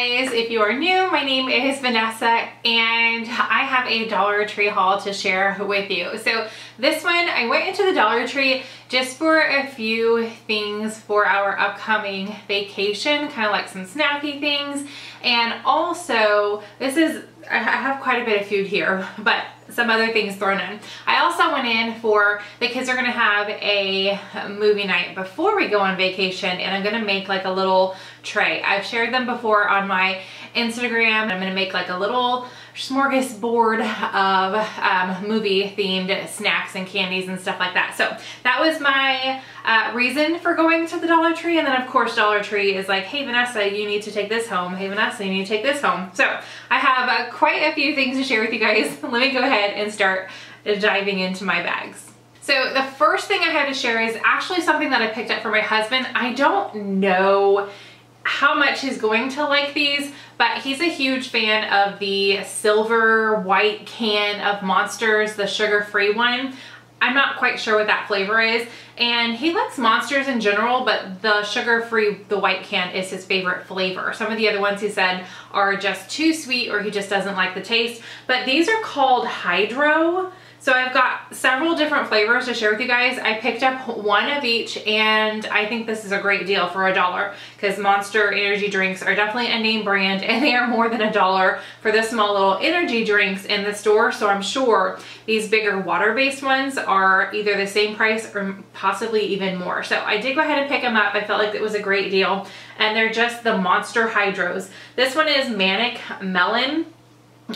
guys, if you are new, my name is Vanessa and I have a Dollar Tree haul to share with you. So this one, I went into the Dollar Tree just for a few things for our upcoming vacation, kind of like some snacky things. And also, I have quite a bit of food here, but some other things thrown in. I also went in for, the kids are gonna have a movie night before we go on vacation, and I'm gonna make like a little tray. I've shared them before on my Instagram. I'm gonna make like a little smorgasbord of movie themed snacks and candies and stuff like that. So that was my reason for going to the Dollar Tree. And then of course Dollar Tree is like, hey Vanessa, you need to take this home. Hey Vanessa, you need to take this home. So I have quite a few things to share with you guys. Let me go ahead and start diving into my bags. So the first thing I have to share is actually something that I picked up for my husband. I don't know how much he's going to like these, but he's a huge fan of the silver white can of Monsters, the sugar-free one. I'm not quite sure what that flavor is, and he likes Monsters in general, but the sugar-free, the white can, is his favorite flavor. Some of the other ones he said are just too sweet, or he just doesn't like the taste, but these are called Hydro. So I've got several different flavors to share with you guys. I picked up one of each, and I think this is a great deal for $1 because Monster energy drinks are definitely a name brand, and they are more than $1 for the small little energy drinks in the store. So I'm sure these bigger water-based ones are either the same price or possibly even more. So I did go ahead and pick them up. I felt like it was a great deal, and they're just the Monster Hydros. This one is Manic Melon.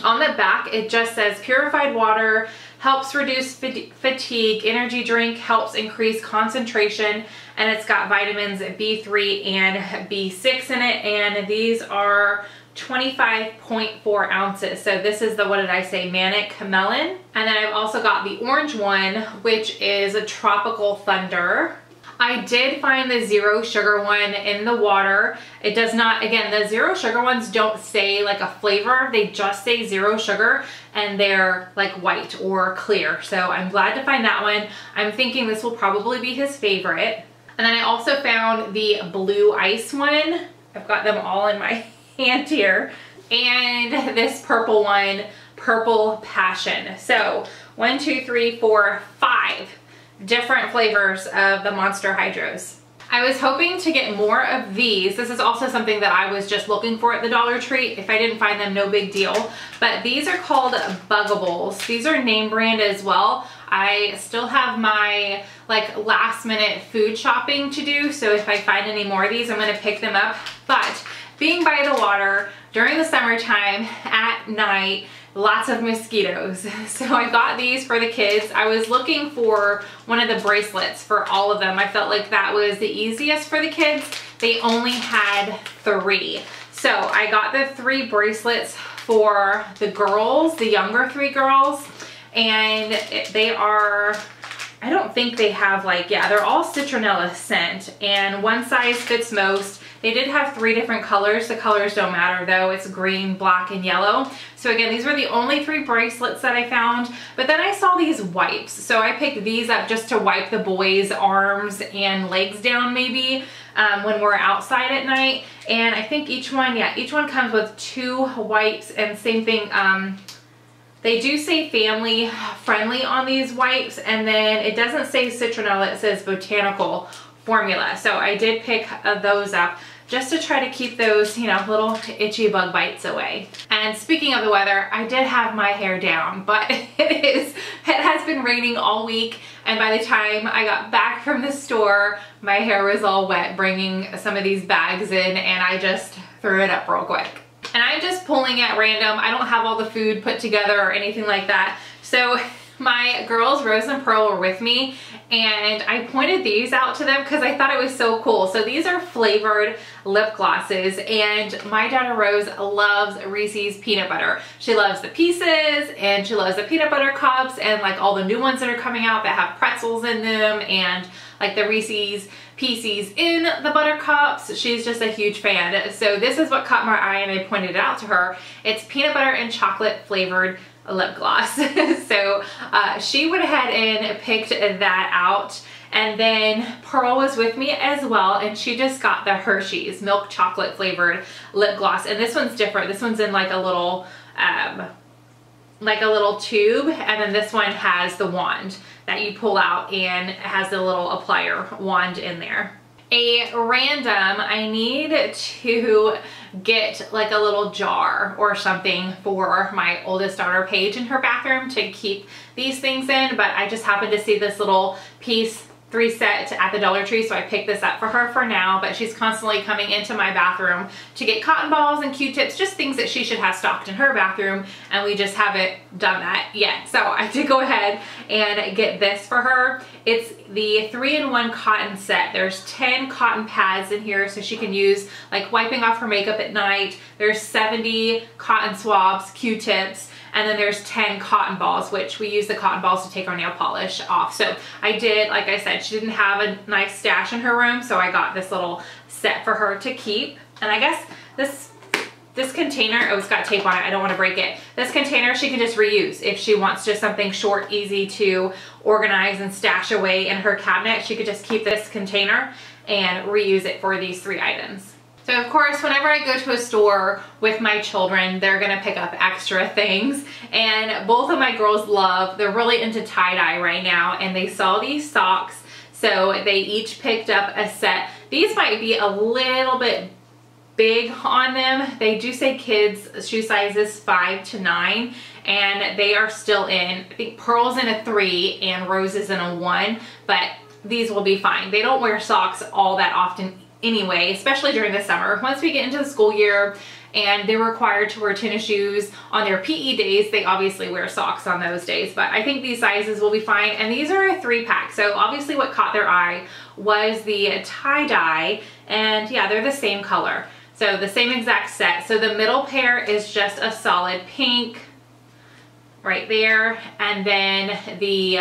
On the back, it just says purified water, helps reduce fatigue, energy drink, helps increase concentration, and it's got vitamins B3 and B6 in it, and these are 25.4 ounces. So this is the, what did I say, Manic Melon. And then I've also got the orange one, which is a Tropical Thunder. I did find the zero sugar one in the water. It does not, again, the zero sugar ones don't say like a flavor, they just say zero sugar, and they're like white or clear. So I'm glad to find that one. I'm thinking this will probably be his favorite. And then I also found the blue ice one. I've got them all in my hand here. And this purple one, Purple Passion. So 1, 2, 3, 4, 5 different flavors of the Monster Hydros. I was hoping to get more of these. This is also something that I was just looking for at the Dollar Tree. If I didn't find them, no big deal. But these are called Bugables. These are name brand as well. I still have my like last minute food shopping to do, so if I find any more of these, I'm gonna pick them up. But being by the water during the summertime at night, lots of mosquitoes. So I got these for the kids. I was looking for one of the bracelets for all of them. I felt like that was the easiest for the kids. They only had 3. So I got the 3 bracelets for the girls, the younger 3 girls, and they are, I don't think they have like, yeah, they're all citronella scent, and one size fits most. They did have 3 different colors. The colors don't matter though. It's green, black, and yellow. So again, these were the only 3 bracelets that I found. But then I saw these wipes. So I picked these up just to wipe the boys' arms and legs down maybe when we're outside at night. And I think each one, yeah, each one comes with 2 wipes, and same thing, they do say family friendly on these wipes, and then it doesn't say citronella, it says botanical formula. So I did pick those up just to try to keep those, you know, little itchy bug bites away. And speaking of the weather, I did have my hair down, but it has been raining all week, and by the time I got back from the store, my hair was all wet bringing some of these bags in, and I just threw it up real quick. And I'm just pulling at random. I don't have all the food put together or anything like that. So my girls, Rose and Pearl, were with me, and I pointed these out to them because I thought it was so cool. So these are flavored lip glosses, and my daughter Rose loves Reese's peanut butter. She loves the pieces, and she loves the peanut butter cups, and like all the new ones that are coming out that have pretzels in them, and like the Reese's Pieces in the buttercups. She's just a huge fan. So this is what caught my eye, and I pointed it out to her. It's peanut butter and chocolate flavored lip gloss. So she went ahead and picked that out, And then Pearl was with me as well, and she just got the Hershey's milk chocolate flavored lip gloss. And this one's different. This one's in like a little tube, and then this one has the wand that you pull out and it has the little applier wand in there. A random, I need to get like a little jar or something for my oldest daughter Paige in her bathroom to keep these things in, but I just happened to see this little piece 3 set at the Dollar Tree, so I picked this up for her for now. But she's constantly coming into my bathroom to get cotton balls and Q-tips, just things that she should have stocked in her bathroom, and we just haven't done that yet. So I did go ahead and get this for her. It's the 3-in-1 cotton set. There's 10 cotton pads in here, so she can use like wiping off her makeup at night. There's 70 cotton swabs, Q-tips, and then there's 10 cotton balls, which we use the cotton balls to take our nail polish off. So I did, like I said, she didn't have a nice stash in her room, so I got this little set for her to keep. And I guess this container, oh, it's got tape on it, I don't want to break it. This container she can just reuse. If she wants just something short, easy to organize and stash away in her cabinet, she could just keep this container and reuse it for these 3 items. So of course, whenever I go to a store with my children, they're gonna pick up extra things. And both of my girls they're really into tie-dye right now, and they saw these socks, so they each picked up a set. These might be a little bit big on them. They do say kids shoe sizes 5 to 9, and they are still in, I think Pearl's in a 3 and Rose is in a 1, but these will be fine. They don't wear socks all that often anyway, especially during the summer. Once we get into the school year and they're required to wear tennis shoes on their PE days, they obviously wear socks on those days, but I think these sizes will be fine. And these are a 3-pack, so obviously what caught their eye was the tie-dye, and yeah, they're the same color, so the same exact set. So the middle pair is just a solid pink right there, and then the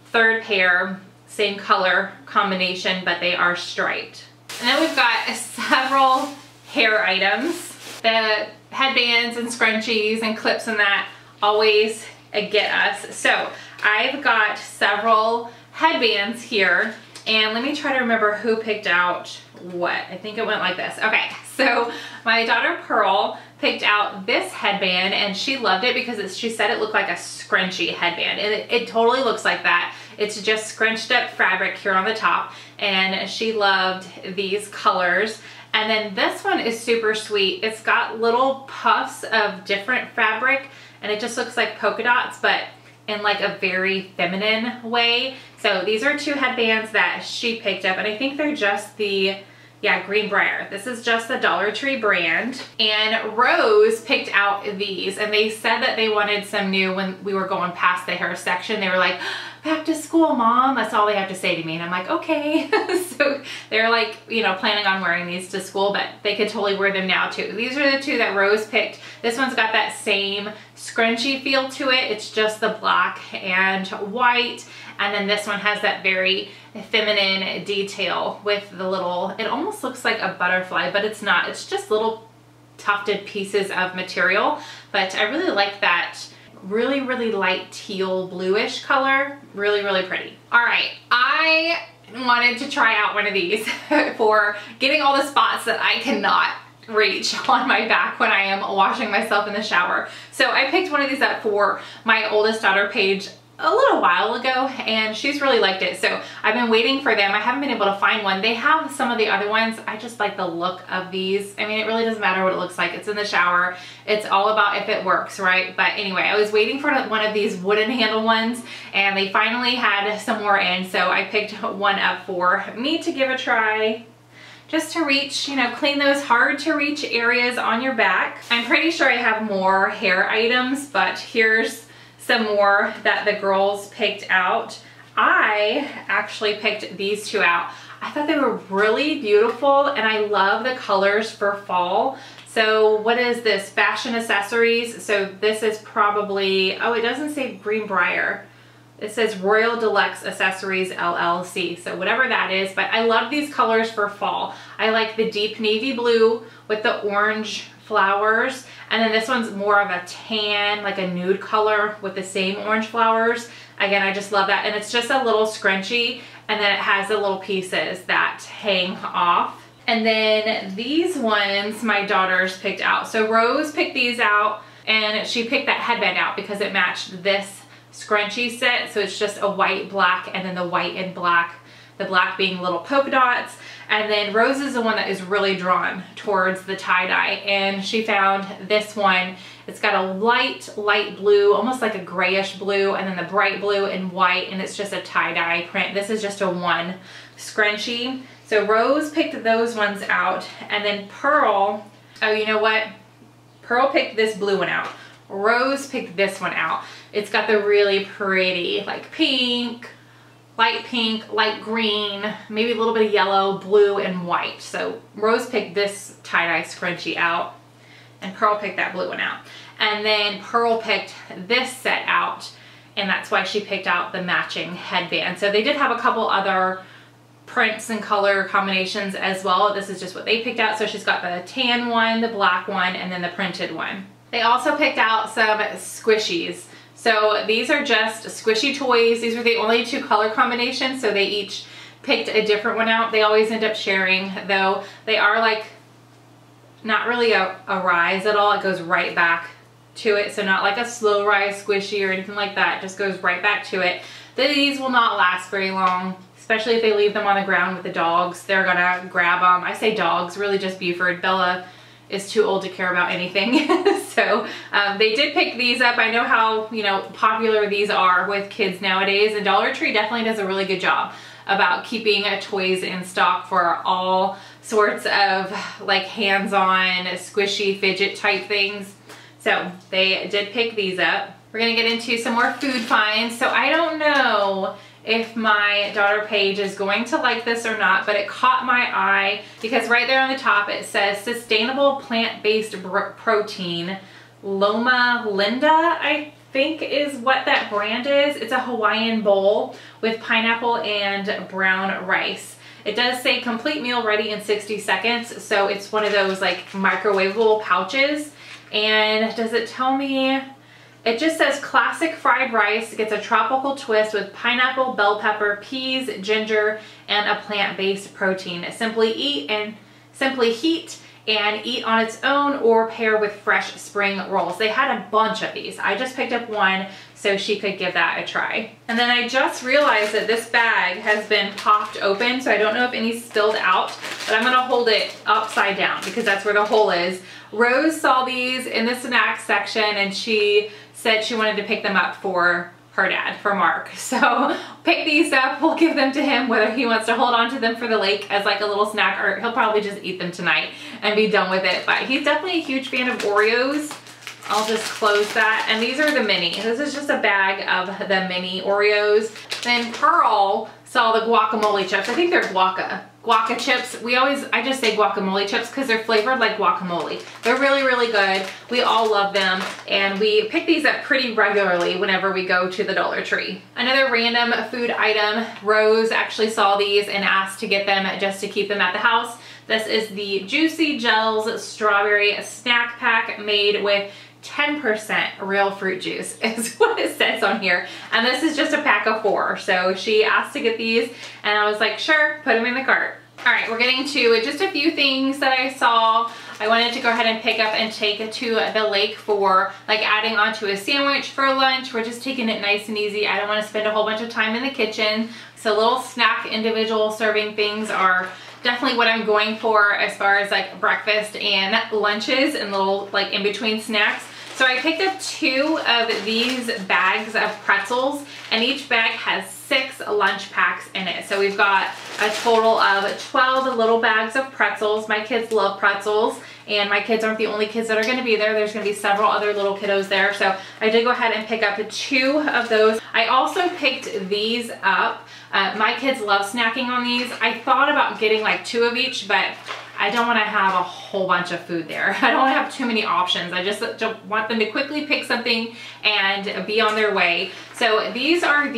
third pair, same color combination, but they are striped. And then we've got several hair items. The headbands and scrunchies and clips and that always get us. So I've got several headbands here, and let me try to remember who picked out what. I think it went like this. Okay, so my daughter Pearl picked out this headband, and she loved it because she said it looked like a scrunchy headband, and it totally looks like that. It's just scrunched up fabric here on the top, and she loved these colors. And then this one is super sweet. It's got little puffs of different fabric, and it just looks like polka dots, but in like a very feminine way. So these are 2 headbands that she picked up, and I think they're just the, yeah, Greenbrier. This is just the Dollar Tree brand. And Rose picked out these, and they said that they wanted some new when we were going past the hair section. They were like, back to school, Mom. That's all they have to say to me. And I'm like, okay. So they're like, you know, planning on wearing these to school, but they could totally wear them now too. These are the 2 that Rose picked. This one's got that same scrunchy feel to it. It's just the black and white. And then this one has that very feminine detail with the little, it almost looks like a butterfly, but it's not. It's just little tufted pieces of material. But I really like that really, really light teal bluish color. Really, really pretty. All right, I wanted to try out one of these for getting all the spots that I cannot reach on my back when I am washing myself in the shower. So I picked one of these up for my oldest daughter Paige a little while ago, and she's really liked it. So I've been waiting for them. I haven't been able to find one. They have some of the other ones. I just like the look of these. I mean, it really doesn't matter what it looks like. It's in the shower. It's all about if it works, right? But anyway, I was waiting for one of these wooden handle ones, and they finally had some more in. So I picked one up for me to give a try, just to reach, you know, clean those hard to reach areas on your back. I'm pretty sure I have more hair items, but here's some more that the girls picked out. I actually picked these 2 out. I thought they were really beautiful, and I love the colors for fall. So what is this? Fashion accessories. So this is probably, oh, it doesn't say Greenbrier. It says Royal Deluxe Accessories LLC. So whatever that is, but I love these colors for fall. I like the deep navy blue with the orange flowers, and then this one's more of a tan, like a nude color with the same orange flowers. Again, I just love that, and it's just a little scrunchy, and then it has the little pieces that hang off. And then these ones my daughters picked out. So Rose picked these out, and she picked that headband out because it matched this scrunchie set. So it's just a white, black, and then the white and black, the black being little polka dots. And then Rose is the one that is really drawn towards the tie-dye, and she found this one. It's got a light blue, almost like a grayish blue, and then the bright blue and white, and it's just a tie-dye print. This is just a one scrunchie. So Rose picked those ones out, and then Pearl, oh, you know what? Pearl picked this blue one out. Rose picked this one out. It's got the really pretty, like pink, light green, maybe a little bit of yellow, blue, and white. So Rose picked this tie-dye scrunchie out, and Pearl picked that blue one out. And then Pearl picked this set out, and that's why she picked out the matching headband. So they did have a couple other prints and color combinations as well. This is just what they picked out. So she's got the tan one, the black one, and then the printed one. They also picked out some Squishies. So these are just squishy toys. These were the only two color combinations, so they each picked a different one out. They always end up sharing, though. They are like not really a rise at all. It goes right back to it, so not like a slow rise squishy or anything like that. It just goes right back to it. These will not last very long, especially if they leave them on the ground with the dogs. They're gonna grab them. I say dogs, really just Buford. Bella is too old to care about anything. So they did pick these up. I know how, you know, popular these are with kids nowadays, and Dollar Tree definitely does a really good job about keeping toys in stock for all sorts of like hands-on squishy fidget type things. So they did pick these up. We're gonna get into some more food finds. So I don't know if my daughter Paige is going to like this or not, but it caught my eye because right there on the top it says sustainable plant-based protein. Loma Linda, I think is what that brand is. It's a Hawaiian bowl with pineapple and brown rice. It does say complete meal ready in 60 seconds. So it's one of those like microwavable pouches. And does it tell me? It just says classic fried rice gets a tropical twist with pineapple, bell pepper, peas, ginger, and a plant-based protein. Simply heat and eat on its own or pair with fresh spring rolls. They had a bunch of these. I just picked up one so she could give that a try. And then I just realized that this bag has been popped open, so I don't know if any spilled out, but I'm gonna hold it upside down because that's where the hole is. Rose saw these in the snack section and she said she wanted to pick them up for her dad, for Mark. So pick these up, we'll give them to him, whether he wants to hold on to them for the lake as like a little snack, or he'll probably just eat them tonight and be done with it. But he's definitely a huge fan of Oreos. I'll just close that. And these are the mini. This is just a bag of the mini Oreos. Then Pearl saw the guacamole chips. I think they're guaca chips. I just say guacamole chips because they're flavored like guacamole. They're really, really good. We all love them, and we pick these up pretty regularly whenever we go to the Dollar Tree. Another random food item, Rose actually saw these and asked to get them just to keep them at the house. This is the Juicy Gels Strawberry Snack Pack made with 10% real fruit juice is what it says on here, and this is just a pack of 4. So she asked to get these and I was like, sure, put them in the cart. All right, we're getting to just a few things that I saw. I wanted to go ahead and pick up and take to the lake for like adding onto a sandwich for lunch. We're just taking it nice and easy. I don't want to spend a whole bunch of time in the kitchen, so little snack individual serving things are definitely what I'm going for as far as like breakfast and lunches and little like in between snacks. So I picked up 2 of these bags of pretzels, and each bag has 6 lunch packs in it. So we've got a total of 12 little bags of pretzels. My kids love pretzels, and my kids aren't the only kids that are going to be there. There's going to be several other little kiddos there. So I did go ahead and pick up 2 of those. I also picked these up. My kids love snacking on these. I thought about getting like 2 of each, but I don't want to have a whole bunch of food there. I don't want to have too many options. I just want them to quickly pick something and be on their way. So these are let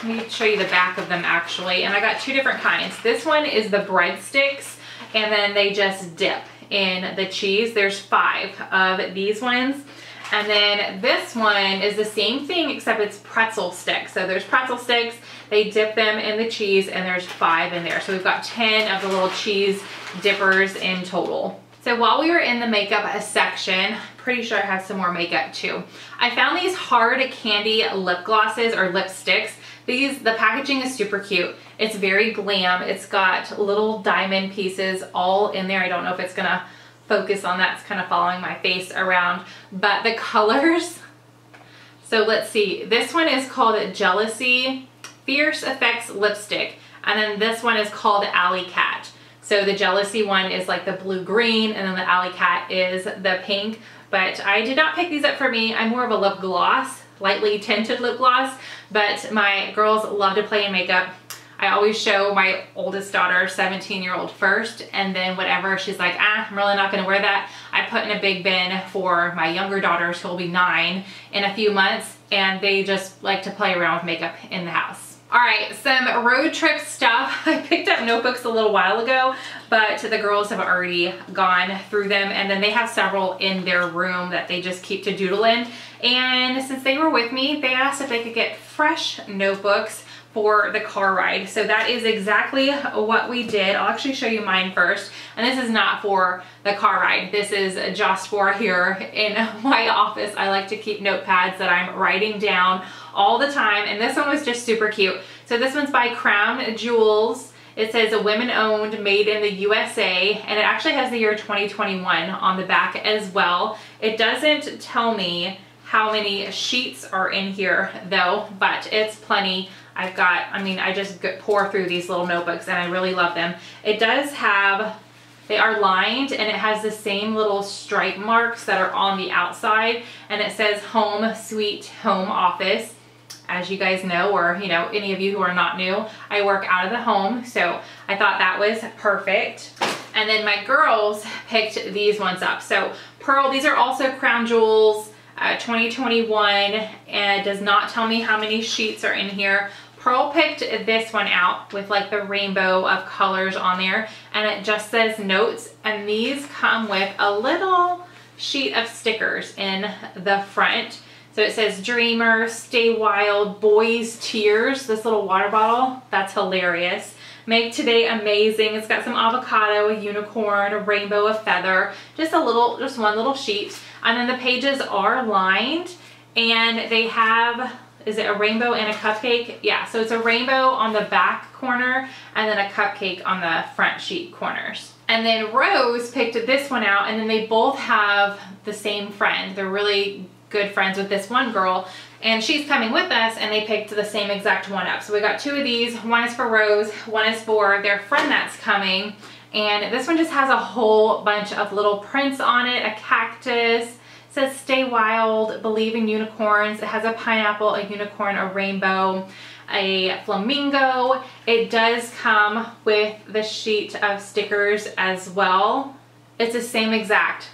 me show you the back of them actually. And I got 2 different kinds. This one is the breadsticks, and then they just dip in the cheese. There's 5 of these ones. And then this one is the same thing except it's pretzel sticks. So there's pretzel sticks, they dip them in the cheese, and there's 5 in there. So we've got 10 of the little cheese dippers in total. So while we were in the makeup section, pretty sure I have some more makeup too. I found these hard candy lip glosses or lipsticks. The packaging is super cute. It's very glam. It's got little diamond pieces all in there. I don't know if it's gonna focus on that. It's kind of following my face around, but the colors. So let's see. This one is called Jealousy Fierce Effects Lipstick. And then this one is called Alley Cat. So the Jealousy one is like the blue-green, and then the Alley Cat is the pink. But I did not pick these up for me. I'm more of a lip gloss, lightly tinted lip gloss, but my girls love to play in makeup. I always show my oldest daughter, 17-year-old first, and then whatever she's like, I'm really not gonna wear that, I put in a big bin for my younger daughters, who will be 9 in a few months, and they just like to play around with makeup in the house. All right, some road trip stuff. I picked up notebooks a little while ago, but the girls have already gone through them, and then they have several in their room that they just keep to doodle in. And since they were with me, they asked if they could get fresh notebooks for the car ride. So that is exactly what we did. I'll actually show you mine first. And this is not for the car ride. This is just for here in my office. I like to keep notepads that I'm writing down all the time. And this one was just super cute. So this one's by Crown Jewels. It says a women owned, made in the USA, and it actually has the year 2021 on the back as well. It doesn't tell me how many sheets are in here though, but it's plenty. I just pour through these little notebooks and I really love them. It does have, they are lined, and it has the same little stripe marks that are on the outside, and it says home sweet home office. As you guys know, or you know, any of you who are not new, I work out of the home, so I thought that was perfect. And then my girls picked these ones up. So Pearl, these are also Crown Jewels 2021, and it does not tell me how many sheets are in here. Pearl picked this one out with like the rainbow of colors on there, and it just says notes, and these come with a little sheet of stickers in the front. So it says Dreamer, Stay Wild, Boys Tears, this little water bottle, that's hilarious. Make today amazing. It's got some avocado, a unicorn, a rainbow, a feather, just one little sheet. And then the pages are lined, and they have, is it a rainbow and a cupcake? Yeah, so it's a rainbow on the back corner and then a cupcake on the front sheet corners. And then Rose picked this one out, and then they both have the same friend. They're really good friends with this one girl, and she's coming with us, and they picked the same exact one up. So we got 2 of these. One is for Rose, one is for their friend that's coming. And this one just has a whole bunch of little prints on it, a cactus. It says Stay Wild, Believe in Unicorns. It has a pineapple, a unicorn, a rainbow, a flamingo. It does come with the sheet of stickers as well. It's the same exact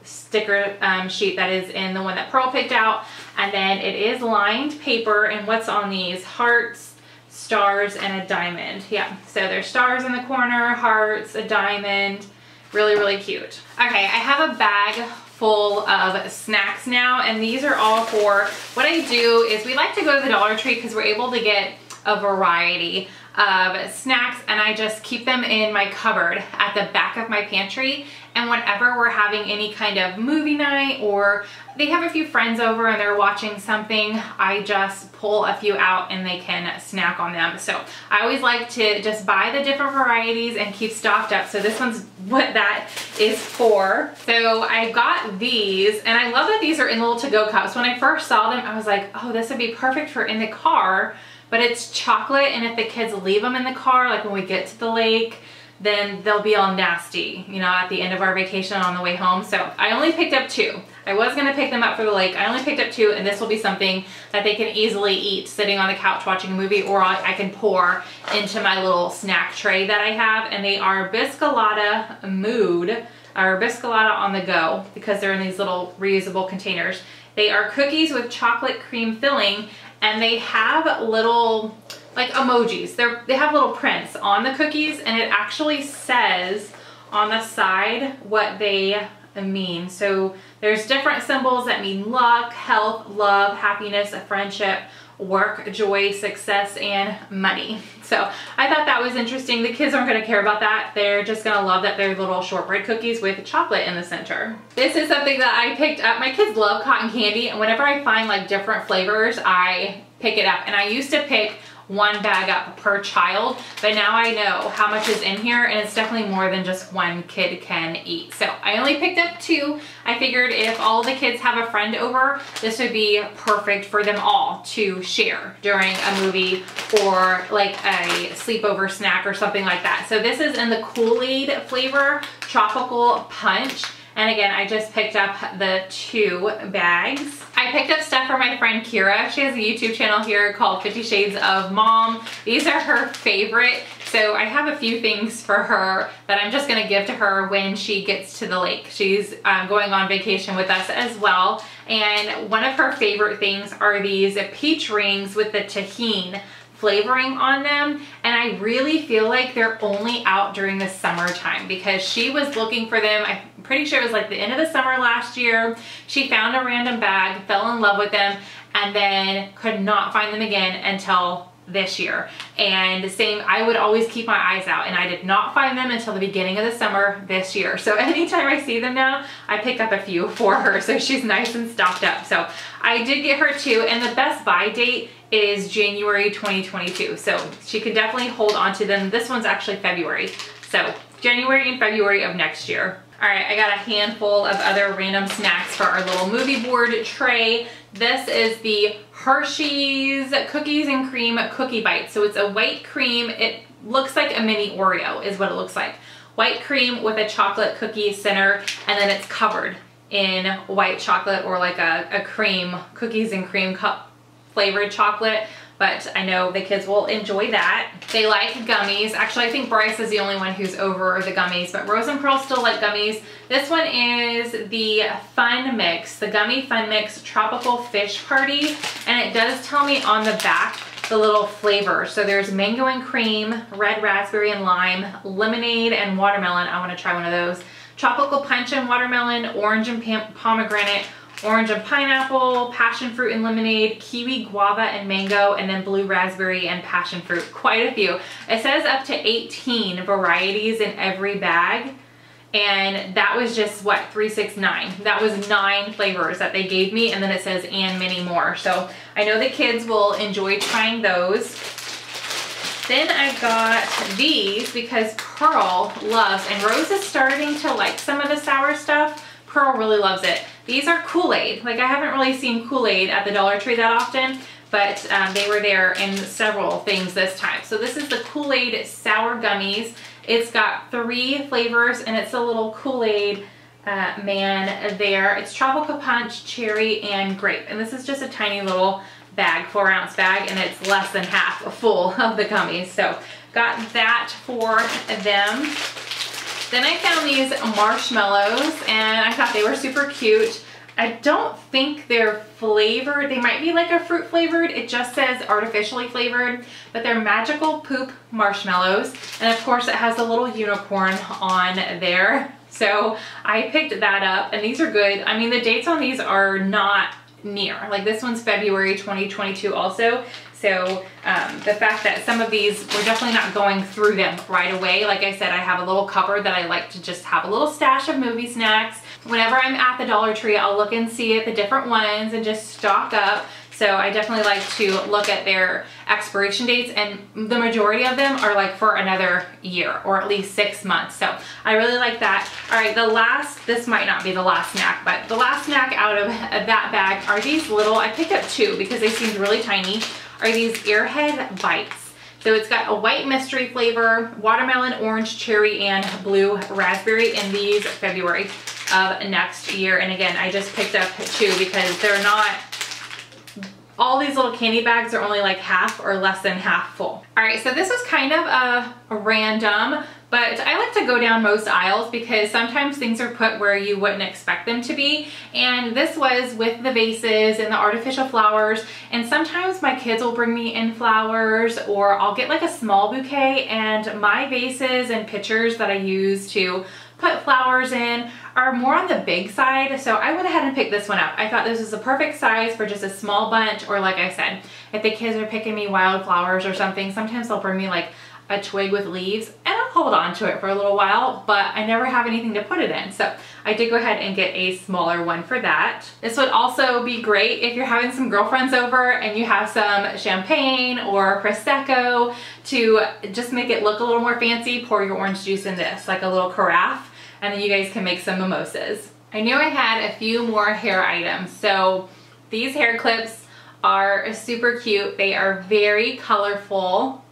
sticker sheet that is in the one that Pearl picked out. And then it is lined paper, and what's on these? Hearts, stars, and a diamond. Yeah, so there's stars in the corner, hearts, a diamond. Really, really cute. Okay, I have a bag full of snacks now, and these are all for, what I do is we like to go to the Dollar Tree because we're able to get a variety of snacks, and I just keep them in my cupboard at the back of my pantry. And whenever we're having any kind of movie night, or they have a few friends over and they're watching something, I just pull a few out and they can snack on them. So I always like to just buy the different varieties and keep stocked up. So this one's what that is for. So I got these, and I love that these are in little to-go cups. When I first saw them, I was like, oh, this would be perfect for in the car, but it's chocolate, and if the kids leave them in the car, like when we get to the lake, then they'll be all nasty, you know, at the end of our vacation on the way home. So I only picked up 2. I was gonna pick them up for the lake. I only picked up 2, and this will be something that they can easily eat sitting on the couch watching a movie, or I can pour into my little snack tray that I have. And they are Biscolata Mood, or Biscolata on the go, because they're in these little reusable containers. They are cookies with chocolate cream filling, and they have little like emojis. They have little prints on the cookies, and it actually says on the side what they mean. So there's different symbols that mean luck, health, love, happiness, friendship, work, joy, success, and money. So I thought that was interesting. The kids aren't going to care about that. They're just going to love that they're little shortbread cookies with chocolate in the center. This is something that I picked up. My kids love cotton candy, and whenever I find like different flavors, I pick it up. And I used to pick one bag up per child, but now I know how much is in here, and it's definitely more than just one kid can eat. So I only picked up 2. I figured if all the kids have a friend over, this would be perfect for them all to share during a movie or like a sleepover snack or something like that. So this is in the Kool-Aid flavor, Tropical Punch. And again, I just picked up the 2 bags. I picked up stuff for my friend Kira. She has a YouTube channel here called 50 Shades of Mom. These are her favorite. So I have a few things for her that I'm just gonna give to her when she gets to the lake. She's going on vacation with us as well. And one of her favorite things are these peach rings with the tahini flavoring on them, and I really feel like they're only out during the summertime because she was looking for them. I'm pretty sure it was like the end of the summer last year. She found a random bag, fell in love with them, and then could not find them again until this year. And same, I would always keep my eyes out, and I did not find them until the beginning of the summer this year. So anytime I see them now, I pick up a few for her, so she's nice and stocked up. So I did get her 2, and the best buy date is January 2022. So she can definitely hold on to them. This one's actually February. So January and February of next year. All right, I got a handful of other random snacks for our little movie board tray. This is the Hershey's Cookies and Cream Cookie Bites. So it's a white cream. It looks like a mini Oreo is what it looks like. White cream with a chocolate cookie center, and then it's covered in white chocolate or like a cream, cookies and cream cup flavored chocolate, but I know the kids will enjoy that. They like gummies. Actually, I think Bryce is the only one who's over the gummies, but Rose and Pearl still like gummies. This one is the Fun Mix, the Gummy Fun Mix Tropical Fish Party, and it does tell me on the back the little flavors. So there's mango and cream, red raspberry and lime, lemonade and watermelon. I want to try one of those. Tropical punch and watermelon, orange and pomegranate, orange and pineapple, passion fruit and lemonade, kiwi, guava, and mango, and then blue raspberry and passion fruit. Quite a few. It says up to 18 varieties in every bag, and that was just, what, $3.69. That was 9 flavors that they gave me, and then it says, and many more. So I know the kids will enjoy trying those. Then I got these because Pearl loves, and Rose is starting to like some of the sour stuff. Pearl really loves it. These are Kool-Aid. Like, I haven't really seen Kool-Aid at the Dollar Tree that often, but they were there in several things this time. So this is the Kool-Aid Sour Gummies. It's got 3 flavors, and it's a little Kool-Aid man there. It's Tropical Punch, Cherry, and Grape. And this is just a tiny little bag, 4-ounce bag, and it's less than half full of the gummies. So got that for them. Then I found these marshmallows, and I thought they were super cute. I don't think they're flavored. They might be like a fruit flavored. It just says artificially flavored, but they're magical poop marshmallows. And of course it has a little unicorn on there. So I picked that up, and these are good. I mean, the dates on these are not near. Like, this one's February 2022 also. So the fact that some of these, we're definitely not going through them right away. Like I said, I have a little cupboard that I like to just have a little stash of movie snacks. Whenever I'm at the Dollar Tree, I'll look and see at the different ones and just stock up. So I definitely like to look at their expiration dates, and the majority of them are like for another year or at least 6 months. So I really like that. All right, the last, this might not be the last snack, but the last snack out of that bag are these little, I picked up 2 because they seemed really tiny, are these Airhead Bites. So it's got a white mystery flavor, watermelon, orange, cherry, and blue raspberry, and these February of next year. And again, I just picked up 2 because they're not, all these little candy bags are only like half or less than half full. All right, so this is kind of a random, but I like to go down most aisles because sometimes things are put where you wouldn't expect them to be. And this was with the vases and the artificial flowers. And sometimes my kids will bring me in flowers, or I'll get like a small bouquet, and my vases and pitchers that I use to put flowers in are more on the big side, so I went ahead and picked this one up. I thought this was the perfect size for just a small bunch, or like I said, if the kids are picking me wildflowers or something, sometimes they'll bring me like a twig with leaves and I'll hold on to it for a little while, but I never have anything to put it in. So I did go ahead and get a smaller one for that. This would also be great if you're having some girlfriends over and you have some champagne or Prosecco to just make it look a little more fancy. Pour your orange juice in this, like a little carafe, and then you guys can make some mimosas. I knew I had a few more hair items. So these hair clips are super cute. They are very colorful.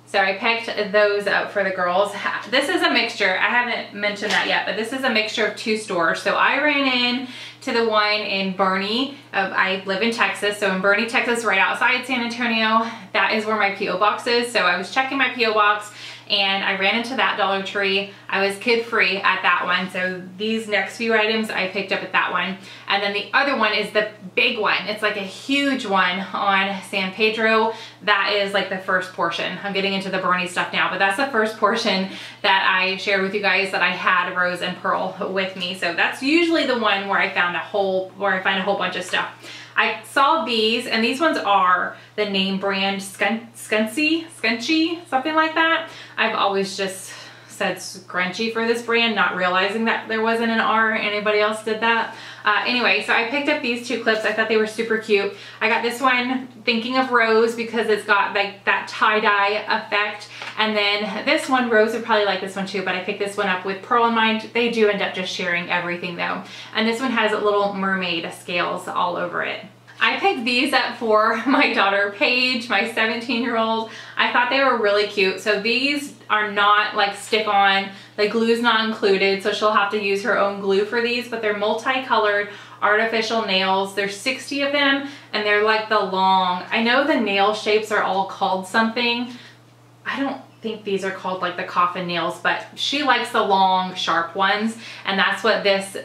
So I picked those up for the girls. This is a mixture. I haven't mentioned that yet, but this is a mixture of 2 stores. So I ran in to the one in Boerne. I live in Texas, so in Boerne, Texas, right outside San Antonio. That is where my P.O. box is. So I was checking my P.O. box and I ran into that Dollar Tree. I was kid-free at that one. So these next few items I picked up at that one. And then the other one is the big one. It's like a huge one on San Pedro. That is like the first portion. I'm getting into the Boerne stuff now, but that's the first portion that I shared with you guys that I had Rose and Pearl with me. So that's usually the one where I find a whole bunch of stuff. I saw these, and these ones are the name brand Scunchie, something like that. I've always just said Scrunchy for this brand, not realizing that there wasn't an R. Anybody else did that? Anyway, so I picked up these 2 clips. I thought they were super cute. I got this one thinking of Rose because it's got like that tie-dye effect. And then this one, Rose would probably like this one too, but I picked this one up with Pearl in mind. They do end up just sharing everything though. And this one has little mermaid scales all over it. I picked these up for my daughter Paige, my 17-year-old. I thought they were really cute. So these are not like stick-on, the glue's not included, so she'll have to use her own glue for these, but they're multicolored artificial nails. There's 60 of them, and they're like the long, I know the nail shapes are all called something. I don't think these are called like the coffin nails, but she likes the long, sharp ones, and that's what this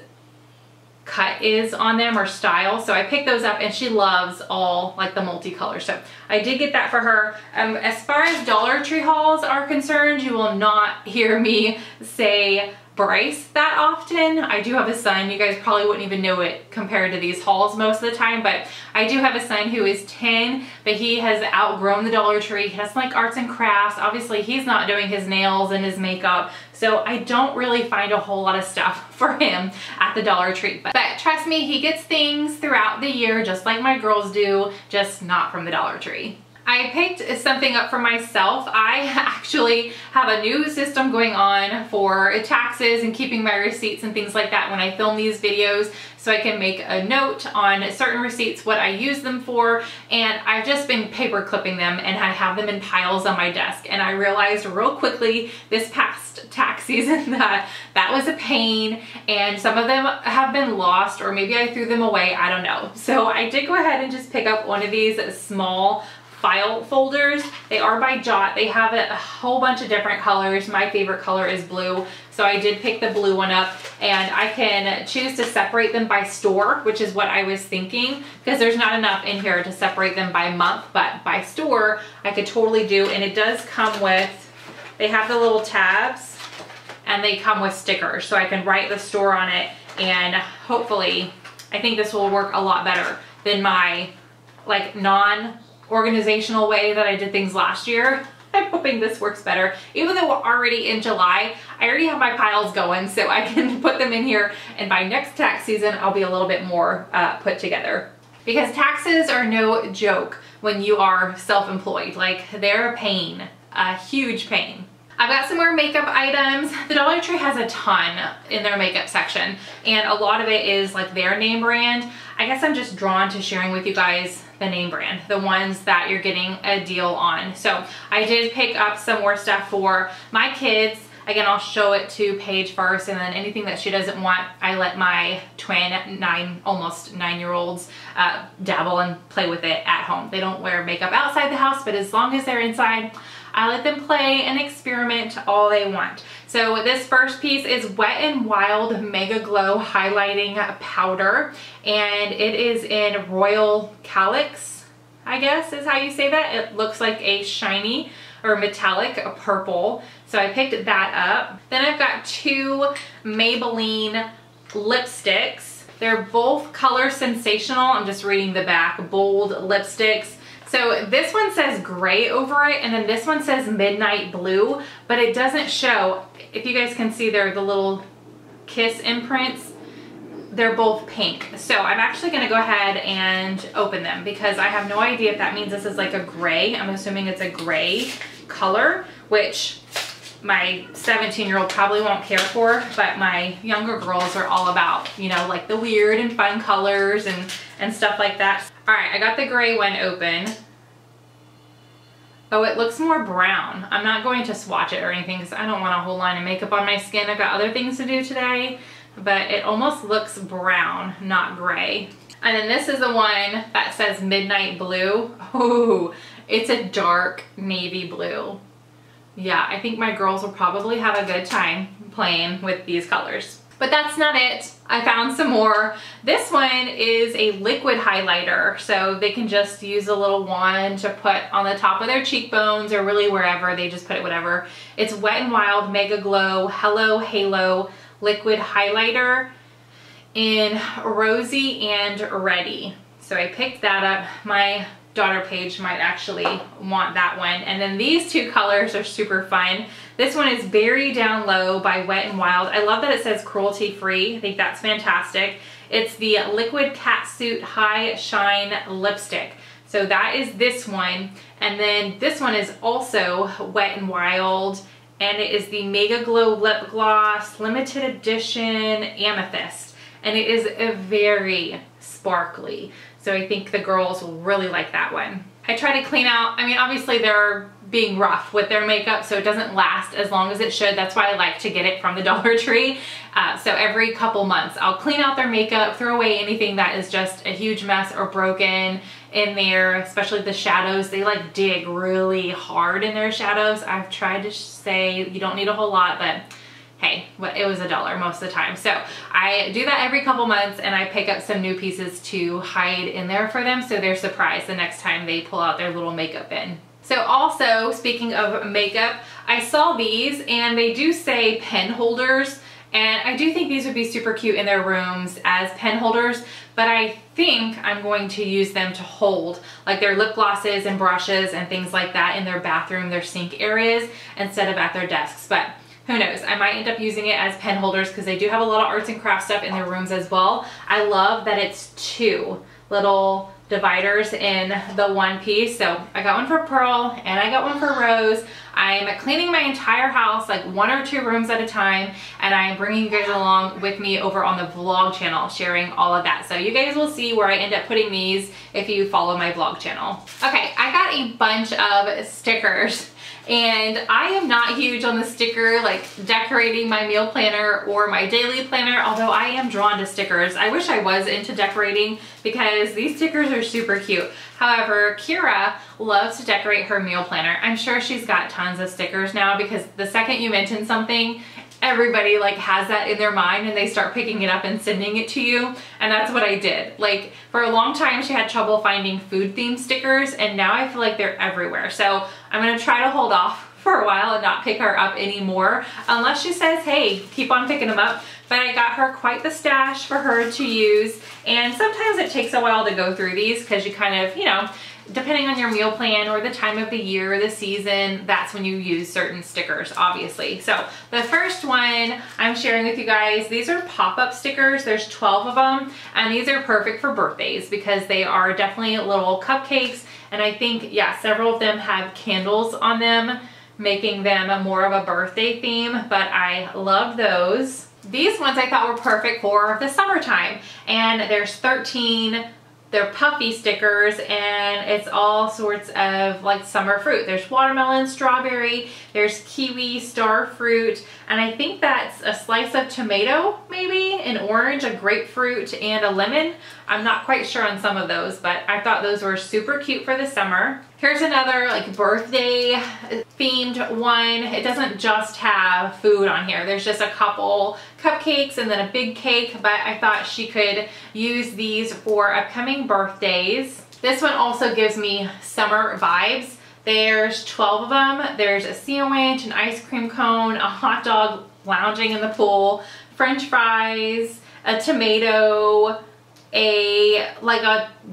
cut is on them, or style. So I picked those up, and she loves all like the multicolor. So I did get that for her. As far as Dollar Tree hauls are concerned, you will not hear me say Bryce that often. I do have a son. You guys probably wouldn't even know it compared to these hauls most of the time, but I do have a son who is 10, but he has outgrown the Dollar Tree. He doesn't like arts and crafts. Obviously, he's not doing his nails and his makeup, so I don't really find a whole lot of stuff for him at the Dollar Tree. But trust me, he gets things throughout the year just like my girls do, just not from the Dollar Tree. I picked something up for myself. I actually have a new system going on for taxes and keeping my receipts and things like that when I film these videos, so I can make a note on certain receipts, what I use them for, and I've just been paper clipping them, and I have them in piles on my desk. And I realized real quickly this past tax season that was a pain, and some of them have been lost, or maybe I threw them away, I don't know. So I did go ahead and just pick up one of these small file folders. They are by Jot. They have a whole bunch of different colors. My favorite color is blue, so I did pick the blue one up, and I can choose to separate them by store, which is what I was thinking, because there's not enough in here to separate them by month, but by store I could totally do. And it does come with, they have the little tabs, and they come with stickers, so I can write the store on it, and hopefully I think this will work a lot better than my like non-organizational way that I did things last year. I'm hoping this works better. Even though we're already in July, I already have my piles going, so I can put them in here, and by next tax season I'll be a little bit more put together. Because taxes are no joke when you are self-employed. Like, they're a pain, a huge pain. I've got some more makeup items. The Dollar Tree has a ton in their makeup section, and a lot of it is like their name brand. I guess I'm just drawn to sharing with you guys the name brand, the ones that you're getting a deal on. So I did pick up some more stuff for my kids. Again, I'll show it to Paige first, and then anything that she doesn't want, I let my twin, almost 9-year-olds dabble and play with it at home. They don't wear makeup outside the house, but as long as they're inside, I let them play and experiment all they want. So this first piece is Wet n Wild Mega Glow Highlighting Powder, and it is in Royal Calyx, I guess is how you say that. It looks like a shiny or metallic purple. So I picked that up. Then I've got two Maybelline lipsticks. They're both color sensational. I'm just reading the back, bold lipsticks. So this one says gray over it, and then this one says midnight blue, but it doesn't show. If you guys can see there, the little kiss imprints, they're both pink. So I'm actually gonna go ahead and open them because I have no idea if that means this is like a gray. I'm assuming it's a gray color, which my 17-year-old probably won't care for, but my younger girls are all about, you know, like the weird and fun colors and stuff like that. All right, I got the gray one open. Oh, it looks more brown. I'm not going to swatch it or anything because I don't want a whole line of makeup on my skin. I've got other things to do today, but it almost looks brown, not gray. And then this is the one that says midnight blue. Ooh, it's a dark navy blue. Yeah, I think my girls will probably have a good time playing with these colors. But that's not it. I found some more. This one is a liquid highlighter, so they can just use a little wand to put on the top of their cheekbones or really wherever. They just put it whatever. It's Wet n Wild Mega Glow Hello Halo Liquid Highlighter in Rosy and Ready. So I picked that up. My daughter Paige might actually want that one. And then these two colors are super fun. This one is Berry Down Low by Wet n Wild. I love that it says cruelty free. I think that's fantastic. It's the Liquid Catsuit High Shine Lipstick. So that is this one. And then this one is also Wet n Wild, and it is the Mega Glow Lip Gloss Limited Edition Amethyst. And it is a very sparkly. So I think the girls will really like that one. I try to clean out, I mean, obviously they're being rough with their makeup, so it doesn't last as long as it should. That's why I like to get it from the Dollar Tree. So every couple months, I'll clean out their makeup, throw away anything that is just a huge mess or broken in there, especially the shadows. They like dig really hard in their shadows. I've tried to say you don't need a whole lot, but hey, it was $1 most of the time. So I do that every couple months, and I pick up some new pieces to hide in there for them so they're surprised the next time they pull out their little makeup bin. So also, speaking of makeup, I saw these and they do say pen holders, and I do think these would be super cute in their rooms as pen holders, but I think I'm going to use them to hold like their lip glosses and brushes and things like that in their bathroom, their sink areas, instead of at their desks. But who knows, I might end up using it as pen holders because they do have a lot of arts and crafts stuff in their rooms as well. I love that it's two little dividers in the one piece. So I got one for Pearl and I got one for Rose. I'm cleaning my entire house, like 1 or 2 rooms at a time, and I'm bringing you guys along with me over on the vlog channel, sharing all of that. So you guys will see where I end up putting these if you follow my vlog channel. Okay, I got a bunch of stickers. And I am not huge on the sticker, like decorating my meal planner or my daily planner, although I am drawn to stickers. I wish I was into decorating because these stickers are super cute. However, Kira loves to decorate her meal planner. I'm sure she's got tons of stickers now because the second you mention something, everybody like has that in their mind and they start picking it up and sending it to you. And that's what I did. Like for a long time, she had trouble finding food themed stickers, and now I feel like they're everywhere. So I'm gonna try to hold off for a while and not pick her up anymore unless she says, hey, keep on picking them up. But I got her quite the stash for her to use. And sometimes it takes a while to go through these because you kind of, you know, depending on your meal plan or the time of the year or the season, that's when you use certain stickers, obviously. So the first one I'm sharing with you guys, these are pop-up stickers. There's 12 of them, and these are perfect for birthdays because they are definitely little cupcakes. And I think, yeah, several of them have candles on them, making them more of a birthday theme, but I love those. These ones I thought were perfect for the summertime, and there's 13. They're puffy stickers, and it's all sorts of like summer fruit. There's watermelon, strawberry, there's kiwi, star fruit, and I think that's a slice of tomato, maybe, an orange, a grapefruit, and a lemon. I'm not quite sure on some of those, but I thought those were super cute for the summer. Here's another like birthday themed one. It doesn't just have food on here. There's just a couple cupcakes and then a big cake, but I thought she could use these for upcoming birthdays. This one also gives me summer vibes. There's 12 of them. There's a sandwich, an ice cream cone, a hot dog lounging in the pool, French fries, a tomato, a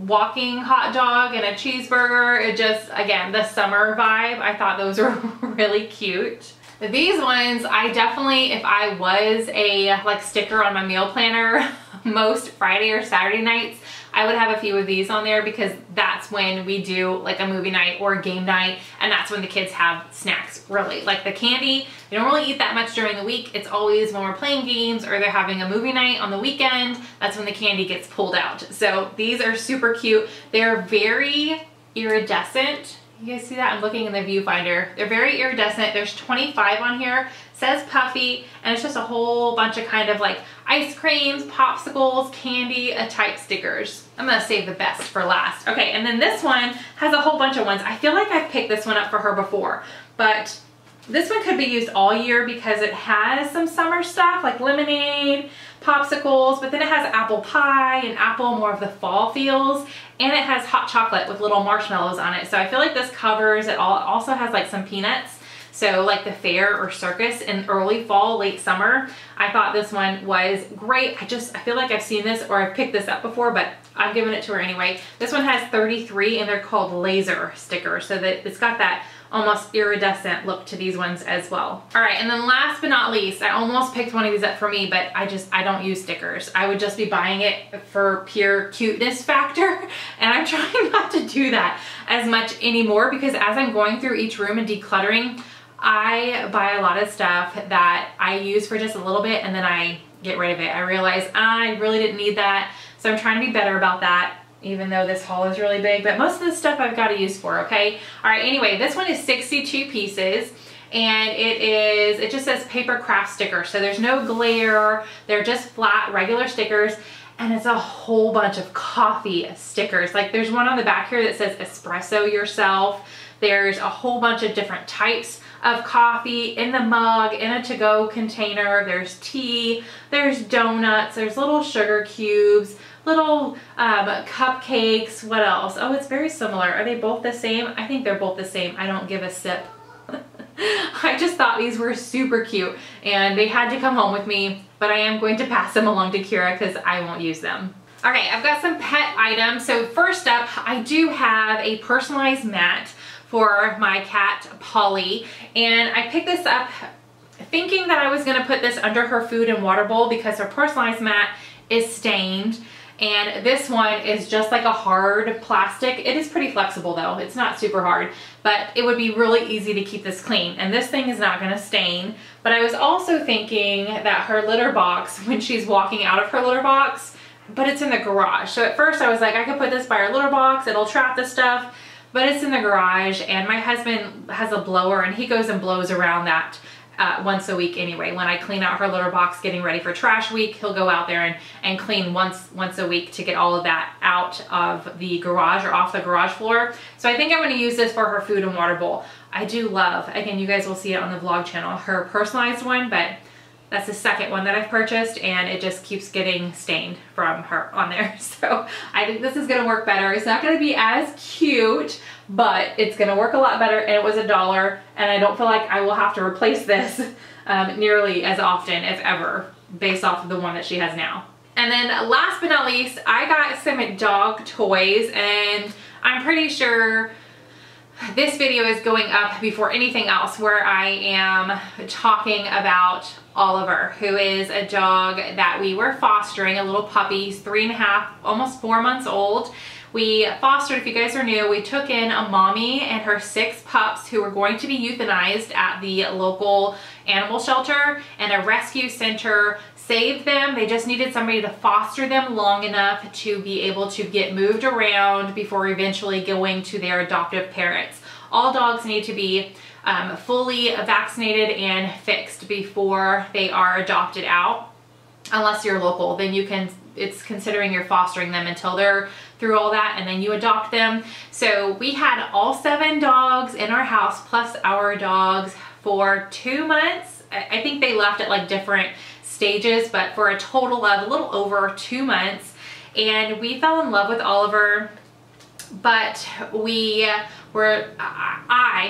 walking hot dog, and a cheeseburger. It just, again, the summer vibe. I thought those were really cute. These ones, I definitely, if I was a sticker on my meal planner most Friday or Saturday nights, I would have a few of these on there because that's when we do a movie night or a game night, and that's when the kids have snacks, really. Like the candy, they don't really eat that much during the week. It's always when we're playing games or they're having a movie night on the weekend, that's when the candy gets pulled out. So these are super cute. They're very iridescent. You guys see that? I'm looking in the viewfinder. They're very iridescent. There's 25 on here. Says puffy, and it's just a whole bunch of kind of ice creams, popsicles, candy, type stickers. I'm gonna save the best for last. Okay, and then this one has a whole bunch of ones. I feel like I've picked this one up for her before, but this one could be used all year because it has some summer stuff like lemonade, popsicles, but then it has apple pie and apple, more of the fall feels, and it has hot chocolate with little marshmallows on it. So I feel like this covers it all. It also has some peanuts. So like the fair or circus in early fall, late summer. I thought this one was great. I feel like I've seen this or I've picked this up before, but I've given it to her anyway. This one has 33 and they're called laser stickers. So that it's got that almost iridescent look to these ones as well. All right, and then last but not least, I almost picked one of these up for me, but I don't use stickers. I would just be buying it for pure cuteness factor, and I'm trying not to do that as much anymore because as I'm going through each room and decluttering, I buy a lot of stuff that I use for just a little bit and then I get rid of it. I realize I really didn't need that, so I'm trying to be better about that, even though this haul is really big, but most of this stuff I've got to use for, okay? All right, anyway, this one is 62 pieces, and it just says paper craft sticker, so there's no glare, they're just flat, regular stickers, and it's a whole bunch of coffee stickers. Like there's one on the back here that says espresso yourself. There's a whole bunch of different types of coffee in the mug, in a to-go container. There's tea, there's donuts, there's little sugar cubes, little cupcakes. What else? Oh, it's very similar. Are they both the same? I think they're both the same. I don't give a sip. I just thought these were super cute and they had to come home with me, but I am going to pass them along to Kira because I won't use them. Okay, I've got some pet items. So first up, I do have a personalized mat for my cat Polly, and I picked this up thinking that I was going to put this under her food and water bowl because her personalized mat is stained, and this one is just like a hard plastic. It is pretty flexible though, it's not super hard, but it would be really easy to keep this clean, and this thing is not going to stain. But I was also thinking that her litter box, when she's walking out of her litter box, but it's in the garage, so at first I was like, I could put this by her litter box, it'll trap the stuff, but it's in the garage, and my husband has a blower and he goes and blows around that once a week anyway. When I clean out her litter box getting ready for trash week, he'll go out there and clean once a week to get all of that out of the garage or off the garage floor. So I think I'm going to use this for her food and water bowl. I do love, again, you guys will see it on the vlog channel, her personalized one, but that's the second one that I've purchased and it just keeps getting stained from her on there. So I think this is gonna work better. It's not gonna be as cute, but it's gonna work a lot better, and it was $1, and I don't feel like I will have to replace this nearly as often, if ever, based off of the one that she has now. And then last but not least, I got some dog toys, and I'm pretty sure this video is going up before anything else where I am talking about Oliver, who is a dog that we were fostering, a little puppy. He's 3.5, almost 4 months old. We fostered, if you guys are new, we took in a mommy and her 6 pups who were going to be euthanized at the local animal shelter, and a rescue center saved them. They just needed somebody to foster them long enough to be able to get moved around before eventually going to their adoptive parents. All dogs need to be fully vaccinated and fixed before they are adopted out, unless you're local. Then you can, it's considering you're fostering them until they're through all that, and then you adopt them. So we had all 7 dogs in our house plus our dogs for 2 months. I think they left at like different stages, but for a total of a little over 2 months. And we fell in love with Oliver. but I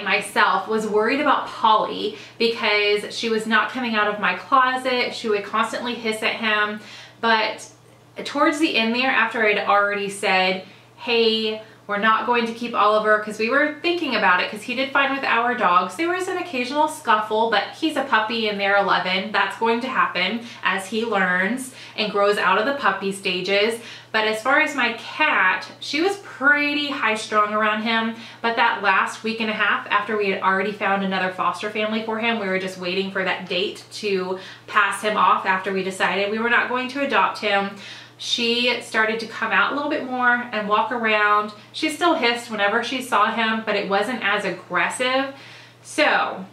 myself was worried about Polly because she was not coming out of my closet. She would constantly hiss at him. But towards the end there, after I'd already said, hey, we're not going to keep Oliver, because we were thinking about it, because he did fine with our dogs. There was an occasional scuffle, but he's a puppy and they're 11. That's going to happen as he learns and grows out of the puppy stages. But as far as my cat, she was pretty high-strung around him. But that last week and a half, after we had already found another foster family for him, we were just waiting for that date to pass him off after we decided we were not going to adopt him. She started to come out a little bit more and walk around. She still hissed whenever she saw him, but it wasn't as aggressive. So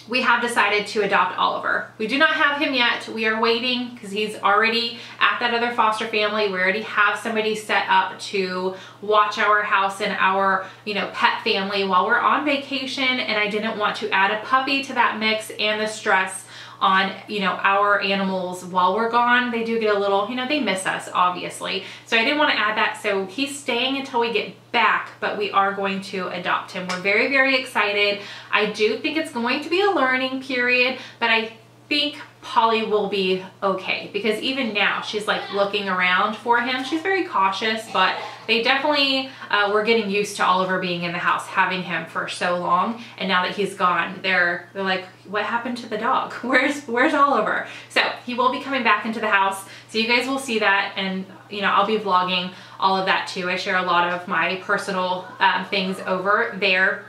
we have decided to adopt Oliver. We do not have him yet. We are waiting because he's already at that other foster family. We already have somebody set up to watch our house and our, pet family while we're on vacation. And I didn't want to add a puppy to that mix and the stress on, our animals while we're gone. They do get a little, they miss us, obviously. So I didn't want to add that. So he's staying until we get back, but we are going to adopt him. We're very, very excited. I do think it's going to be a learning period, but I think Polly will be okay, because even now she's like looking around for him. She's very cautious, but they definitely were getting used to Oliver being in the house, having him for so long. And now that he's gone, they're like, what happened to the dog? Where's Oliver? So he will be coming back into the house. So you guys will see that, and I'll be vlogging all of that too. I share a lot of my personal things over there.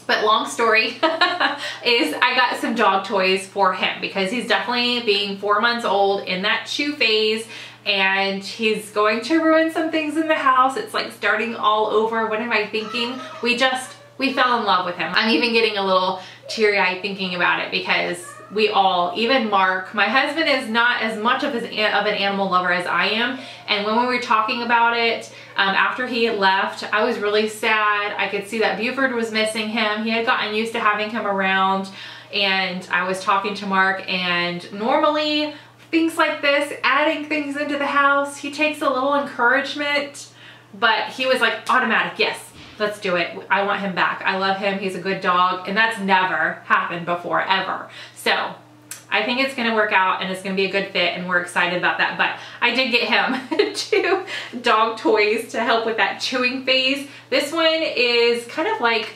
But long story is I got some dog toys for him because he's definitely being 4 months old in that chew phase, and he's going to ruin some things in the house. It's like starting all over. What am I thinking? We fell in love with him. I'm even getting a little teary-eyed thinking about it because we all, even Mark, my husband, is not as much of an animal lover as I am. And when we were talking about it, after he had left, I was really sad. I could see that Buford was missing him. He had gotten used to having him around. And I was talking to Mark, and normally things like this, adding things into the house, he takes a little encouragement, but he was like automatic, yes. Let's do it. I want him back. I love him. He's a good dog. And that's never happened before, ever. So I think it's going to work out and it's going to be a good fit, and we're excited about that. But I did get him 2 dog toys to help with that chewing phase. This one is kind of like,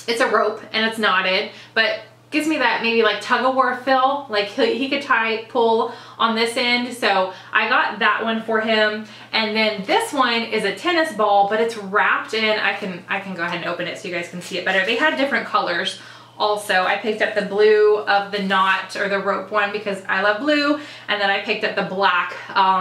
it's a rope and it's knotted, but gives me that maybe like tug-of-war feel, like he could pull on this end. So I got that one for him. And then this one is a tennis ball, but it's wrapped in, I can go ahead and open it so you guys can see it better. They had different colors also. I picked up the blue of the knot or the rope one because I love blue. And then I picked up the black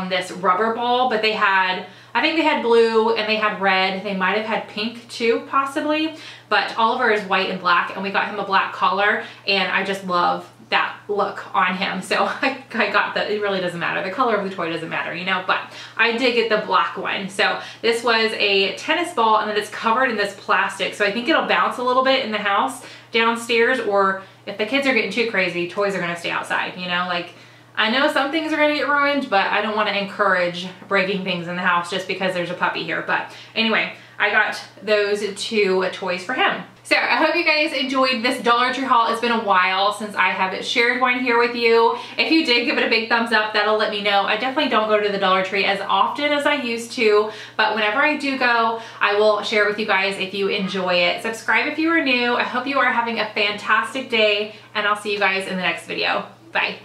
this rubber ball, but I think they had blue and they had red. They might have had pink too, possibly. But Oliver is white and black, and we got him a black collar, and I just love that look on him. So I got it really doesn't matter. The color of the toy doesn't matter, but I did get the black one. So this was a tennis ball, and then it's covered in this plastic. So I think it'll bounce a little bit in the house downstairs, or if the kids are getting too crazy, toys are gonna stay outside, like, I know some things are gonna get ruined, but I don't wanna encourage breaking things in the house just because there's a puppy here. But anyway, I got those 2 toys for him. So I hope you guys enjoyed this Dollar Tree haul. It's been a while since I have shared one here with you. If you did, give it a big thumbs up. That'll let me know. I definitely don't go to the Dollar Tree as often as I used to, but whenever I do go, I will share with you guys if you enjoy it. Subscribe if you are new. I hope you are having a fantastic day, and I'll see you guys in the next video. Bye.